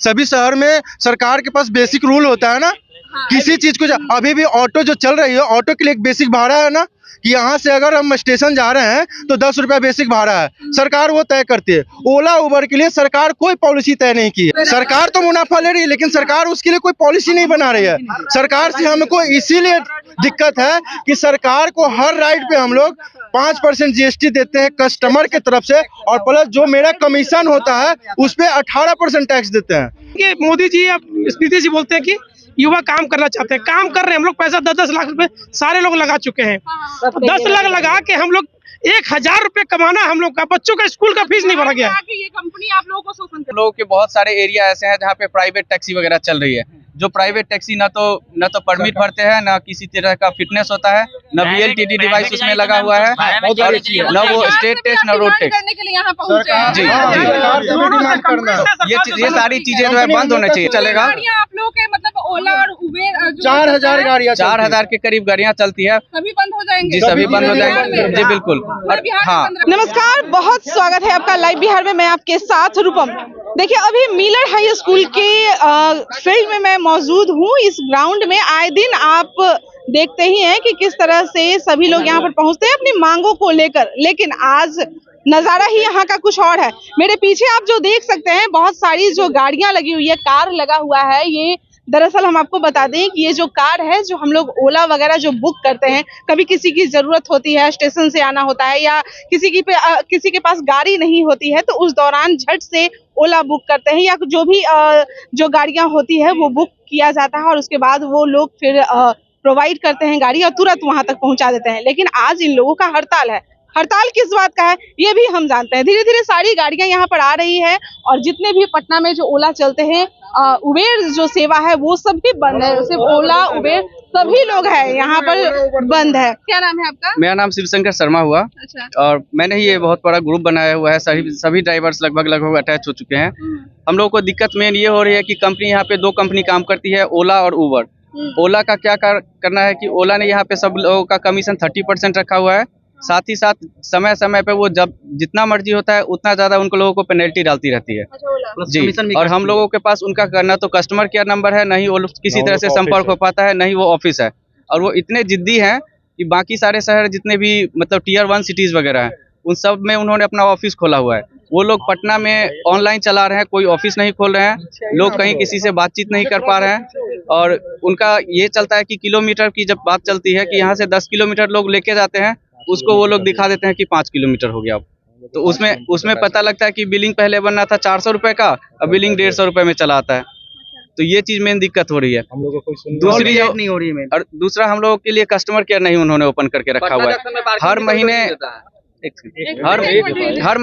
सभी शहर में सरकार के पास बेसिक रूल होता है ना, किसी चीज को अभी भी ऑटो जो चल रही है, ऑटो के लिए एक बेसिक भाड़ा है ना, कि यहाँ से अगर हम स्टेशन जा रहे हैं तो 10 रुपया बेसिक भाड़ा है, सरकार वो तय करती है। ओला उबर के लिए सरकार कोई पॉलिसी तय नहीं की है। सरकार तो मुनाफा ले रही है, लेकिन सरकार उसके लिए कोई पॉलिसी नहीं बना रही है। सरकार से हमको इसीलिए दिक्कत है कि सरकार को हर राइड पे हम लोग 5% GST देते हैं कस्टमर के तरफ से, और प्लस जो मेरा कमीशन होता है उस पे 18% टैक्स देते हैं। कि मोदी जी अब स्मृति जी बोलते हैं कि युवा काम करना चाहते हैं, काम कर रहे हैं। हम लोग पैसा 10-10 लाख रुपए सारे लोग लगा चुके हैं। तो 10 लाख लगा के हम लोग 1000 रुपए कमाना, हम लोग का बच्चों का स्कूल का फीस नहीं भरा गया। ये कंपनी आप लोगों को शोषण कर, लोगों के बहुत सारे एरिया ऐसे हैं जहाँ पे प्राइवेट टैक्सी वगैरह चल रही है। जो प्राइवेट टैक्सी न तो परमिट भरते हैं, न किसी तरह का फिटनेस होता है, न VLTD डिवाइस उसमें लगा हुआ है, न वो स्टेट टैक्स न रोड टैक्स। करने के लिए यहाँ पहुँचे हैं। ये सारी चीजें जो है बंद होना चाहिए। चलेगा आप लोगों के मतलब ओला और उबेर 4000 गाड़ियाँ 4000 के करीब गाड़ियाँ चलती है। सभी बंद हो जाएंगे? जी सभी बंद हो जाएंगे जी, बिल्कुल। और हाँ, नमस्कार, बहुत स्वागत है आपका लाइव बिहार में। मैं आपके साथ रूपम। देखिए, अभी मिलर हाई स्कूल के फील्ड में मैं मौजूद हूँ। इस ग्राउंड में आए दिन आप देखते ही हैं कि किस तरह से सभी लोग यहाँ पर पहुँचते हैं अपनी मांगों को लेकर, लेकिन आज नज़ारा ही यहाँ का कुछ और है। मेरे पीछे आप जो देख सकते हैं, बहुत सारी जो गाड़ियाँ लगी हुई है, कार लगा हुआ है। ये दरअसल हम आपको बता दें कि ये जो कार है, जो हम लोग ओला वगैरह जो बुक करते हैं, कभी किसी की जरूरत होती है, स्टेशन से आना होता है, या किसी के पास गाड़ी नहीं होती है, तो उस दौरान झट से ओला बुक करते हैं, या जो भी जो गाड़ियां होती है वो बुक किया जाता है, और उसके बाद वो लोग फिर प्रोवाइड करते हैं गाड़ी और तुरंत वहां तक पहुंचा देते हैं। लेकिन आज इन लोगों का हड़ताल है। हड़ताल किस बात का है ये भी हम जानते हैं। धीरे धीरे सारी गाड़ियां यहाँ पर आ रही है, और जितने भी पटना में जो ओला चलते हैं, उबेर जो सेवा है वो सब भी बंद है। सिर्फ ओला उबेर सभी लोग हैं यहाँ पर बंद है। क्या नाम है आपका? मेरा नाम शिवशंकर शर्मा हुआ। अच्छा। और मैंने ही ये बहुत बड़ा ग्रुप बनाया हुआ है। सभी ड्राइवर्स लगभग अटैच हो चुके हैं। हम लोग को दिक्कत मेन ये हो रही है कि कंपनी यहाँ पे 2 कंपनी काम करती है, ओला और उबर। ओला का क्या करना है कि ओला ने यहाँ पे सब लोगों का कमीशन 30% रखा हुआ है। साथ ही साथ समय समय पे वो जब जितना मर्जी होता है उतना ज्यादा उन लोगों को पेनल्टी डालती रहती है। जी, और हम लोगों के पास उनका करना तो कस्टमर केयर नंबर है, नहीं वो किसी तरह से संपर्क हो पाता है, नहीं वो ऑफिस है। और वो इतने जिद्दी हैं कि बाकी सारे शहर जितने भी मतलब Tier 1 सिटीज वगैरह हैं, उन सब में उन्होंने अपना ऑफिस खोला हुआ है। वो लोग पटना में ऑनलाइन चला रहे हैं, कोई ऑफिस नहीं खोल रहे हैं, लोग कहीं किसी से बातचीत नहीं कर पा रहे हैं। और उनका ये चलता है कि किलोमीटर की जब बात चलती है कि यहाँ से 10 किलोमीटर लोग लेके जाते हैं, उसको वो लोग दिखा देते हैं कि 5 किलोमीटर हो गया। तो उसमें पता लगता है कि बिलिंग पहले बनना था 400 रुपए का, अब बिलिंग 150 रुपए में चला आता है। तो ये चीज मेन दिक्कत हो रही है। हम लोगों को दूसरी जो नहीं हो रही है, और दूसरा हम लोगों के लिए कस्टमर केयर नहीं उन्होंने ओपन करके रखा हुआ है। हर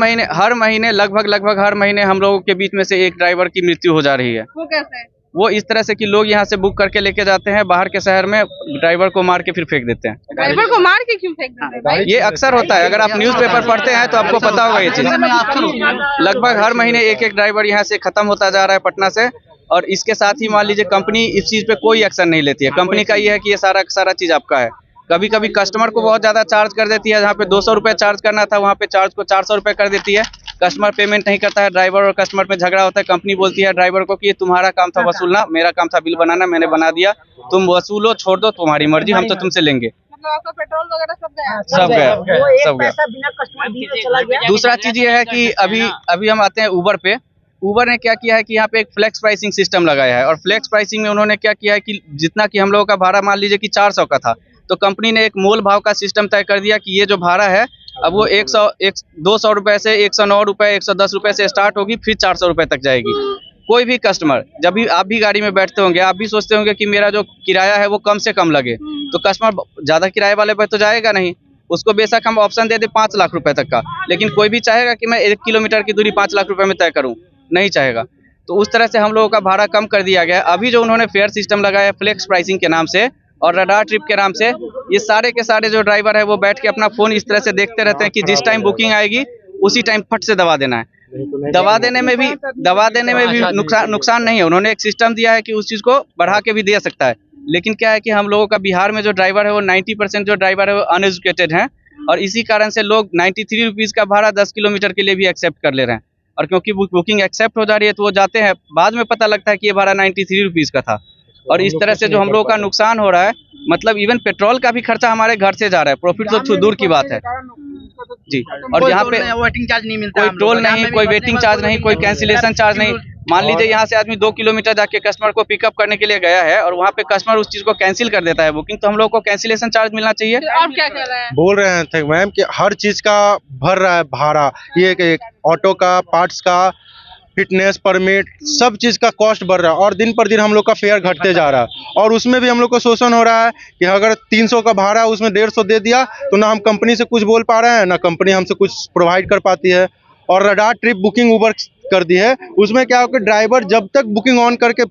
महीने लगभग हर महीने हम लोगों के बीच में से एक ड्राइवर की मृत्यु हो जा रही है। वो कैसे है? वो इस तरह से कि लोग यहाँ से बुक करके लेके जाते हैं बाहर के शहर में, ड्राइवर को मार के फिर फेंक देते हैं। ड्राइवर को मार के क्यों फेंक देते हैं भाई? ये अक्सर होता है, अगर आप न्यूज़पेपर पढ़ते हैं तो आपको पता होगा ये चीज। लगभग हर महीने एक ड्राइवर यहाँ से खत्म होता जा रहा है पटना से। और इसके साथ ही मान लीजिए कंपनी इस चीज पे कोई एक्शन नहीं लेती है। कंपनी का ये है कि ये सारा चीज आपका है। कभी कभी कस्टमर को बहुत ज्यादा चार्ज कर देती है, जहाँ पे 200 रुपए चार्ज करना था वहाँ पे चार्ज को 400 रुपए कर देती है। कस्टमर पेमेंट नहीं करता है, ड्राइवर और कस्टमर में झगड़ा होता है। कंपनी बोलती है ड्राइवर को कि ये तुम्हारा काम था वसूलना, मेरा काम था बिल बनाना, मैंने बना दिया, तुम वसूलो छोड़ दो, तुम्हारी मर्जी, हम तो तुमसे लेंगे। मतलब आपका पेट्रोल वगैरह सब गया। दूसरा चीज ये है कि अभी हम आते हैं उबर पे। उबर ने क्या किया है कि यहाँ पे एक फ्लेक्स प्राइसिंग सिस्टम लगाया है, और फ्लेक्स प्राइसिंग में उन्होंने क्या किया है कि जितना कि हम लोगों का भाड़ा मान लीजिए कि 400 का था, तो कंपनी ने एक मोल भाव का सिस्टम तय कर दिया कि ये जो भाड़ा है अब वो 200 रुपए से 109 रुपए 110 रुपए से स्टार्ट होगी, फिर 400 रुपए तक जाएगी। कोई भी कस्टमर, जब भी आप भी गाड़ी में बैठते होंगे, आप भी सोचते होंगे कि मेरा जो किराया है वो कम से कम लगे, तो कस्टमर ज्यादा किराए वाले पे तो जाएगा नहीं। उसको बेशक हम ऑप्शन दे दे 5 लाख रुपए तक का, लेकिन कोई भी चाहेगा कि मैं 1 किलोमीटर की दूरी 5 लाख रुपए में तय करूँ, नहीं चाहेगा। तो उस तरह से हम लोगों का भाड़ा कम कर दिया गया। अभी जो उन्होंने फेयर सिस्टम लगाया फ्लेक्स प्राइसिंग के नाम से और रडार ट्रिप के नाम से, ये सारे के सारे जो ड्राइवर है वो बैठ के अपना फोन इस तरह से देखते रहते हैं कि जिस टाइम बुकिंग आएगी उसी टाइम फट से दबा देना है। दबा देने में भी नुकसान नहीं है। उन्होंने एक सिस्टम दिया है कि उस चीज को बढ़ा के भी दे सकता है, लेकिन क्या है कि हम लोगों का बिहार में जो ड्राइवर है वो 90% जो ड्राइवर है वो अनएजुकेटेड हैं, और इसी कारण से लोग 93 रुपीज का भाड़ा 10 किलोमीटर के लिए भी एक्सेप्ट कर ले रहे हैं। और क्योंकि बुकिंग एक्सेप्ट हो जा रही है तो वो जाते हैं, बाद में पता लगता है कि ये भाड़ा 93 रुपीज़ का था। और इस तरह से जो हम लोगों का नुकसान हो रहा है, मतलब इवन पेट्रोल का भी खर्चा हमारे घर से जा रहा है, प्रॉफिट तो दूर की बात है जी। और यहाँ पे वेटिंग चार्ज नहीं मिलता, कोई टोल नहीं, कोई वेटिंग चार्ज नहीं, कोई कैंसिलेशन चार्ज नहीं। मान लीजिए यहाँ से आदमी 2 किलोमीटर जाके कस्टमर को पिकअप करने के लिए गया है और वहाँ पे कस्टमर उस चीज को कैंसिल कर देता है बुकिंग, तो हम लोग को कैंसिलेशन चार्ज मिलना चाहिए। आप क्या कह रहे हैं? बोल रहे थे मैम कि हर चीज का भर रहा है भाड़ा, ये कि ऑटो का, पार्ट्स का, फिटनेस परमिट, सब चीज का कॉस्ट बढ़ रहा है और दिन पर दिन हम लोग का फेयर घटते जा रहा है। और उसमें भी हम लोग को शोषण हो रहा है कि अगर 300 का भाड़ा है उसमें 150 दे दिया तो ना हम कंपनी से कुछ बोल पा रहे हैं, ना कंपनी हमसे कुछ प्रोवाइड कर पाती है। और रडार ट्रिप बुकिंग ऊबर कर दी है, उसमें क्या हो कि ड्राइवर जब तक बुकिंग ऑन करके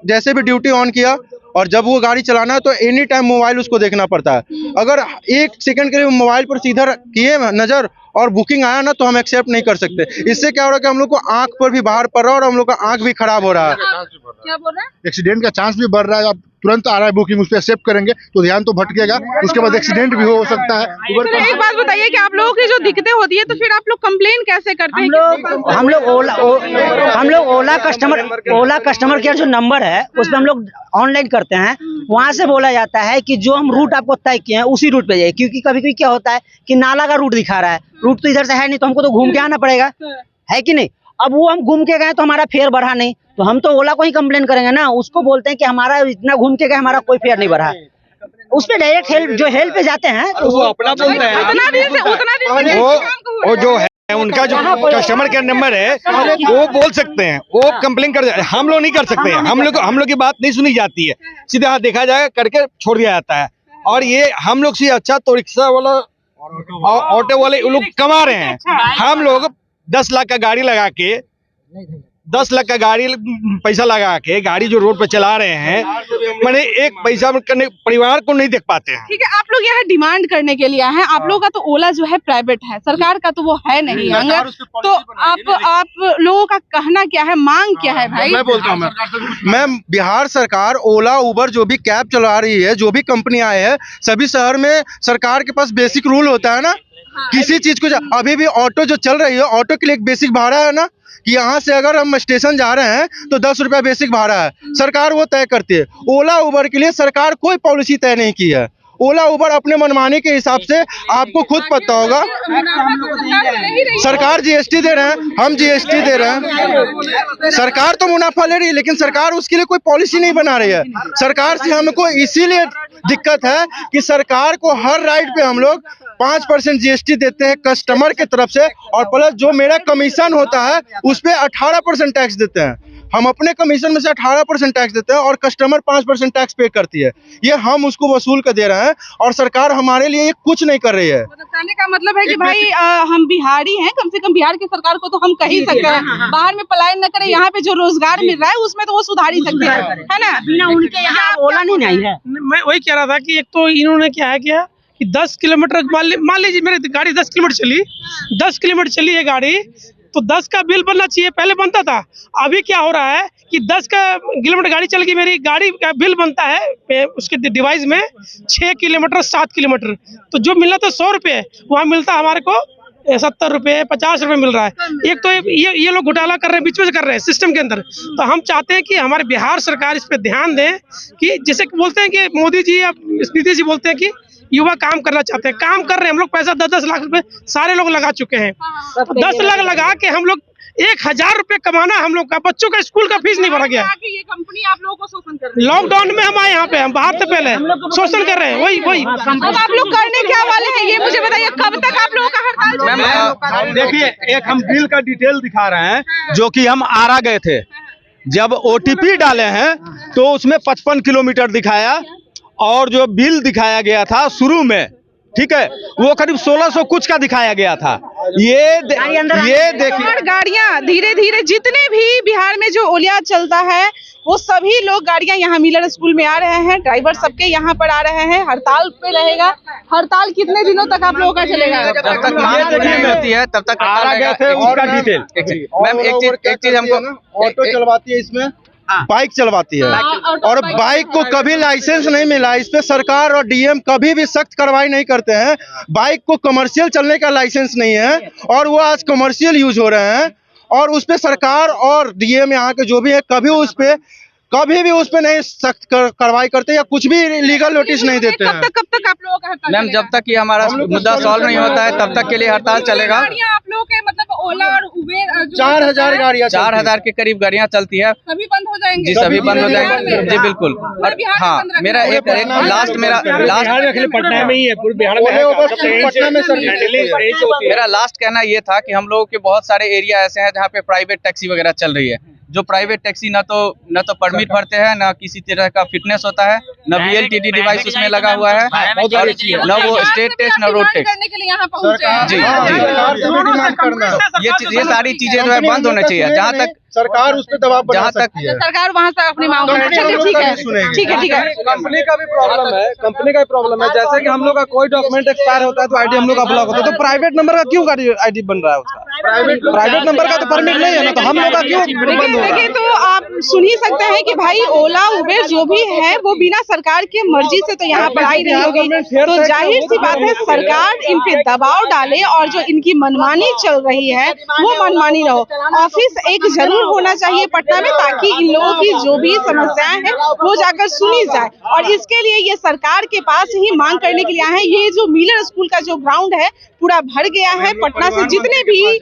जैसे भी ड्यूटी ऑन किया और जब वो गाड़ी चलाना है तो एनी टाइम मोबाइल उसको देखना पड़ता है। अगर 1 सेकंड के लिए मोबाइल पर सीधा किए नजर और बुकिंग आया ना तो हम एक्सेप्ट नहीं कर सकते। इससे क्या हो रहा है कि हम लोग को आंख पर भी भार पड़ रहा है और हम लोग का आंख भी खराब हो रहा है। क्या बोल रहे हैं? एक्सीडेंट का चांस भी बढ़ रहा है। अब तुरंत आ रहा है बुकिंग, उस पर एक्सेप्ट करेंगे तो ध्यान तो भटकेगा, उसके बाद एक्सीडेंट भी हो सकता है। तो एक बात बताइए कि आप लोगों की जो दिक्कतें होती है तो फिर आप लोग कंप्लेन कैसे करते हैं? हम लोग ओला कस्टमर केयर जो नंबर है उस पर हम लोग ऑनलाइन करते हैं। वहाँ से बोला जाता है कि जो हम रूट आपको तय किए हैं उसी रूट पे जाइए, क्योंकि कभी कभी क्या होता है कि नाला का रूट दिखा रहा है, रूट तो इधर से है नहीं, तो हमको तो घूम के आना पड़ेगा, है कि नहीं। अब वो हम घूम के गए तो हमारा फेयर बढ़ा नहीं, तो हम तो ओला को ही कंप्लेन करेंगे ना। उसको बोलते हैं कि हमारा इतना घूम के गए, हमारा कोई फेयर नहीं बढ़ा। उस पे डायरेक्ट हेल्प पे जाते हैं तो वो अपना बोलते हैं। वो जो है उनका जो कस्टमर केयर नंबर है वो बोल सकते हैं, वो कंप्लेन कर, हम लोग नहीं कर सकते हैं। हम लोग की बात नहीं सुनी जाती है, सीधा हाथ देखा जाएगा करके छोड़ दिया जाता है। और ये हम लोग से अच्छा तो रिक्शा वाला ऑटो वाले लोग कमा रहे हैं। हम लोग 10 लाख का गाड़ी लगा के 10 लाख का पैसा लगा के गाड़ी जो रोड पे चला रहे हैं, मैंने एक पैसा करने परिवार को नहीं देख पाते हैं। ठीक है, आप लोग यहाँ डिमांड करने के लिए आए हैं। आप लोगों का तो ओला जो है प्राइवेट है, सरकार का तो वो है नहीं। अगर तो आप लोगों का कहना क्या है, मांग क्या है भाई? मैं बोलता हूँ मैम, बिहार सरकार ओला उबर जो भी कैब चला रही है, जो भी कंपनी आए हैं, सभी शहर में सरकार के पास बेसिक रूल होता है ना। किसी चीज को अभी भी ऑटो जो चल रही है, ऑटो के लिए एक बेसिक भाड़ा है ना कि यहाँ से अगर हम स्टेशन जा रहे हैं तो 10 रुपया बेसिक भाड़ा है, सरकार वो तय करती है। ओला उबर के लिए सरकार कोई पॉलिसी तय नहीं की है। ओला उबर अपने मनमाने के हिसाब से, आपको खुद पता होगा, सरकार जीएसटी दे रहे हैं, हम जीएसटी दे रहे हैं, सरकार तो मुनाफा ले रही है, लेकिन सरकार उसके लिए कोई पॉलिसी नहीं बना रही है। सरकार से हमको इसीलिए दिक्कत है कि सरकार को हर राइड पे हम लोग 5% जीएसटी देते हैं कस्टमर की तरफ से, और प्लस जो मेरा कमीशन होता है उस पे 18% टैक्स देते हैं। हम अपने कमीशन में से 18% टैक्स देते हैं और कस्टमर 5% टैक्स पे करती है। ये हम उसको वसूल कर दे रहे हैं और सरकार हमारे लिए कुछ नहीं कर रही है। कहने का मतलब है कि भाई हम बिहारी हैं, कम से कम बिहार की सरकार को तो हम कह ही सकते हैं, बाहर में पलायन न करें, यहाँ पे जो रोजगार मिल रहा है उसमें तो वो सुधार ही सकते हैं, है ना। बिना उनके यहाँ ओला नहीं आई है। मैं वही कह रहा था कि एक तो इन्होंने क्या है कि 10 किलोमीटर, मान लीजिए मेरी गाड़ी 10 किलोमीटर चली है गाड़ी, तो 10 का बिल बनना चाहिए, पहले बनता था। अभी क्या हो रहा है कि 10 किलोमीटर गाड़ी चल गई, मेरी गाड़ी का बिल बनता है उसके डिवाइस में 6 किलोमीटर 7 किलोमीटर, तो जो मिलना था 100 रुपये, वहाँ मिलता हमारे को 70 रुपये 50 रुपये मिल रहा है। एक तो ये लोग घोटाला कर रहे हैं, बीच में कर रहे हैं सिस्टम के अंदर। तो हम चाहते हैं कि हमारे बिहार सरकार इस पर ध्यान दें कि जैसे बोलते हैं कि मोदी जी या नीतीश जी बोलते हैं कि युवा काम करना चाहते हैं, काम कर रहे हैं। हम लोग पैसा 10-10 लाख रुपए सारे लोग लगा चुके हैं। तो 10 लाख लगा के हम लोग 1000 रुपए कमाना, हम लोग का बच्चों का स्कूल का फीस नहीं भरा गया। ये कंपनी आप लोगों को शोषण कर रही है। लॉकडाउन में हम आए यहाँ पे, हम बाहर से पहले शोषण कर रहे हैं। वही अब आप लोग करने क्या वाले हैं ये मुझे बताइए, कब तक आप लोगों का हड़ताल चलेगा? देखिए, एक हम बिल का डिटेल दिखा रहे हैं, जो कि हम आरा गए थे, जब OTP डाले हैं तो उसमें 55 किलोमीटर दिखाया और जो बिल दिखाया गया था शुरू में, ठीक है, वो करीब 1600 कुछ का दिखाया गया था। ये देखिए, गाड़ियां धीरे धीरे जितने भी बिहार में जो ओला चलता है वो सभी लोग गाड़ियां यहाँ मिलर स्कूल में आ रहे हैं, ड्राइवर सबके यहाँ पर आ रहे हैं। हड़ताल पे रहेगा। हड़ताल कितने दिनों तक आप लोगों का चलेगा? जब तक नहीं होती है तब तक आरा गए थे उसका डिटेल। मैम एक चीज हमको, ऑटो चलवाती है, इसमें बाइक चलवाती है, और बाइक को कभी लाइसेंस नहीं मिला। इस पे सरकार और डीएम कभी भी सख्त कार्रवाई नहीं करते हैं। बाइक को कमर्शियल चलने का लाइसेंस नहीं है और वो आज कमर्शियल यूज हो रहे हैं। और उस पे सरकार और डीएम यहाँ के जो भी है कभी भी उस पे नहीं सख्त कार्रवाई करते या कुछ भी लीगल नोटिस नहीं देते हैं। कब तक आप लोगों का हड़ताल मैम चलेगा? जब तक कि हमारा मुद्दा सॉल्व नहीं होता है तब तक के लिए हड़ताल चलेगा। गाड़ियाँ आप लोगों के मतलब ओला और उबेर 4000 गाड़ियाँ 4000 के करीब गाड़ियाँ चलती है सभी बंद हो जाएंगे। जी, सभी बंद हो जाएंगे जी बिल्कुल। और हाँ मेरा एक लास्ट पटना में ही है, पूरे बिहार मेरा लास्ट कहना ये था कि हम लोगों के बहुत सारे एरिया ऐसे हैं जहाँ पे प्राइवेट टैक्सी वगैरह चल रही है। जो प्राइवेट टैक्सी न तो परमिट भरते हैं, न किसी तरह का फिटनेस होता है, न VLTD डिवाइस उसमें लगा हुआ है, और न वो स्टेट टैक्स न रोड टैक्स। करने के लिए यहाँ पहुंचे हैं। जी जी, ये सारी चीजें जो है बंद होनी चाहिए। जहाँ तक सरकार उस पर दबाव बना जहाँ तक सकती है। सरकार वहाँ से अपनी मांग चलिए ठीक है। कंपनी का भी प्रॉब्लम है, जैसे कि हम लोग का कोई डॉक्यूमेंट एक्सपायर होता है तो आईडी हम लोग का ब्लॉक होता है, तो प्राइवेट नंबर का क्यों आईडी बन रहा है उसका? प्राइवेट नंबर का तो परमिट नहीं है ना, तो हम लोग का क्यों बंद होगा? देखिए तो आप सुन ही सकते हैं कि भाई ओला उबेर जो भी है वो बिना सरकार की मर्जी से तो यहाँ पर आई नहीं होगी, तो जाहिर सी बात है सरकार इन पे दबाव डाले और जो इनकी मनमानी चल रही है वो मनमानी रहो। ऑफिस एक जरूर होना चाहिए पटना में ताकि इन लोगों की जो भी समस्याएं हैं वो जाकर सुनी जाए, और इसके लिए ये सरकार के पास ही मांग करने के लिए आए हैं। ये जो मिलर स्कूल का जो ग्राउंड है पूरा भर गया है। पटना से जितने भी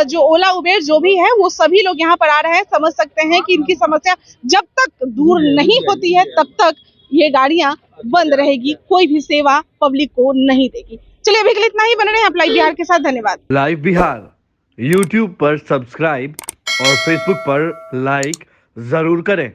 जो ओला उबेर जो भी है वो सभी लोग यहाँ पर आ रहे हैं। समझ सकते हैं कि इनकी समस्या जब तक दूर नहीं होती है तब तक ये गाड़ियां बंद रहेगी, कोई भी सेवा पब्लिक को नहीं देगी। चलिए अभी के लिए इतना ही, बने रहे आप लाइव बिहार के साथ। धन्यवाद। लाइव बिहार यूट्यूब पर सब्सक्राइब और फेसबुक पर लाइक जरूर करें।